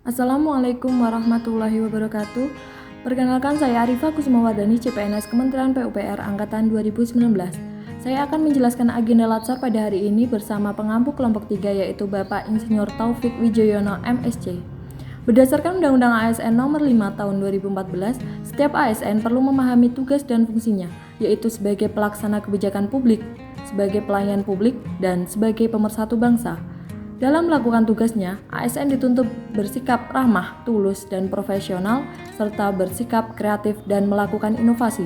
Assalamualaikum warahmatullahi wabarakatuh. Perkenalkan, saya Arifah Kusumawardani, CPNS Kementerian PUPR Angkatan 2019. Saya akan menjelaskan agenda Latsar pada hari ini bersama pengampu kelompok 3, yaitu Bapak Insinyur Taufik Wijoyono, MSc. Berdasarkan Undang-Undang ASN Nomor 5 Tahun 2014, setiap ASN perlu memahami tugas dan fungsinya, yaitu sebagai pelaksana kebijakan publik, sebagai pelayan publik, dan sebagai pemersatu bangsa. Dalam melakukan tugasnya, ASN dituntut bersikap ramah, tulus, dan profesional, serta bersikap kreatif dan melakukan inovasi.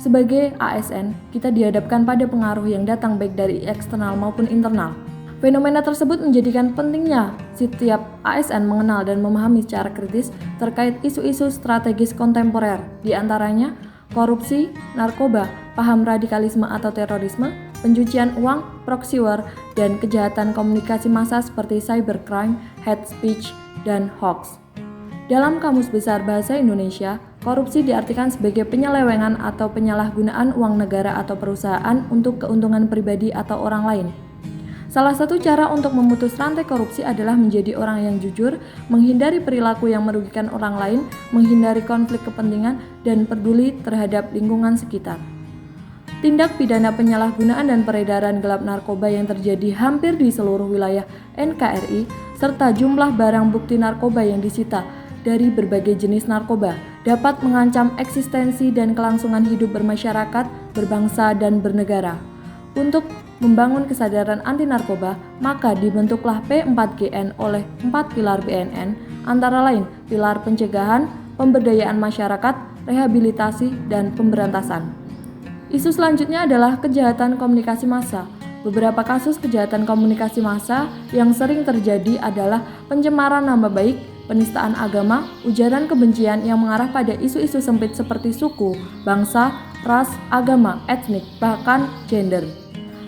Sebagai ASN, kita dihadapkan pada pengaruh yang datang baik dari eksternal maupun internal. Fenomena tersebut menjadikan pentingnya setiap ASN mengenal dan memahami secara kritis terkait isu-isu strategis kontemporer, di antaranya korupsi, narkoba, paham radikalisme atau terorisme, pencucian uang, proxy war, dan kejahatan komunikasi massa seperti cybercrime, hate speech, dan hoax. Dalam Kamus Besar Bahasa Indonesia, korupsi diartikan sebagai penyelewengan atau penyalahgunaan uang negara atau perusahaan untuk keuntungan pribadi atau orang lain. Salah satu cara untuk memutus rantai korupsi adalah menjadi orang yang jujur, menghindari perilaku yang merugikan orang lain, menghindari konflik kepentingan, dan peduli terhadap lingkungan sekitar. Tindak pidana penyalahgunaan dan peredaran gelap narkoba yang terjadi hampir di seluruh wilayah NKRI, serta jumlah barang bukti narkoba yang disita dari berbagai jenis narkoba, dapat mengancam eksistensi dan kelangsungan hidup bermasyarakat, berbangsa, dan bernegara. Untuk membangun kesadaran anti narkoba, maka dibentuklah P4GN oleh 4 pilar BNN, antara lain pilar pencegahan, pemberdayaan masyarakat, rehabilitasi, dan pemberantasan. Isu selanjutnya adalah kejahatan komunikasi massa. Beberapa kasus kejahatan komunikasi massa yang sering terjadi adalah pencemaran nama baik, penistaan agama, ujaran kebencian yang mengarah pada isu-isu sempit seperti suku, bangsa, ras, agama, etnik, bahkan gender.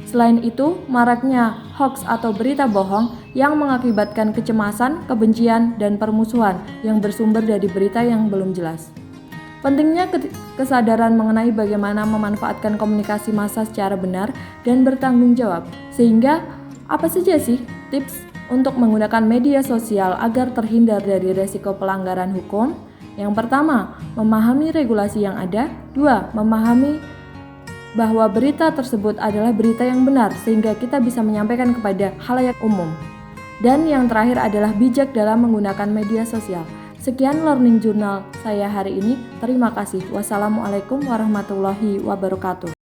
Selain itu, maraknya hoax atau berita bohong yang mengakibatkan kecemasan, kebencian, dan permusuhan yang bersumber dari berita yang belum jelas. Pentingnya kesadaran mengenai bagaimana memanfaatkan komunikasi massa secara benar dan bertanggung jawab. Sehingga, apa saja sih tips untuk menggunakan media sosial agar terhindar dari resiko pelanggaran hukum? Yang pertama, memahami regulasi yang ada. 2. Memahami bahwa berita tersebut adalah berita yang benar sehingga kita bisa menyampaikan kepada khalayak umum. Dan yang terakhir adalah bijak dalam menggunakan media sosial. Sekian Learning Journal saya hari ini. Terima kasih. Wassalamualaikum warahmatullahi wabarakatuh.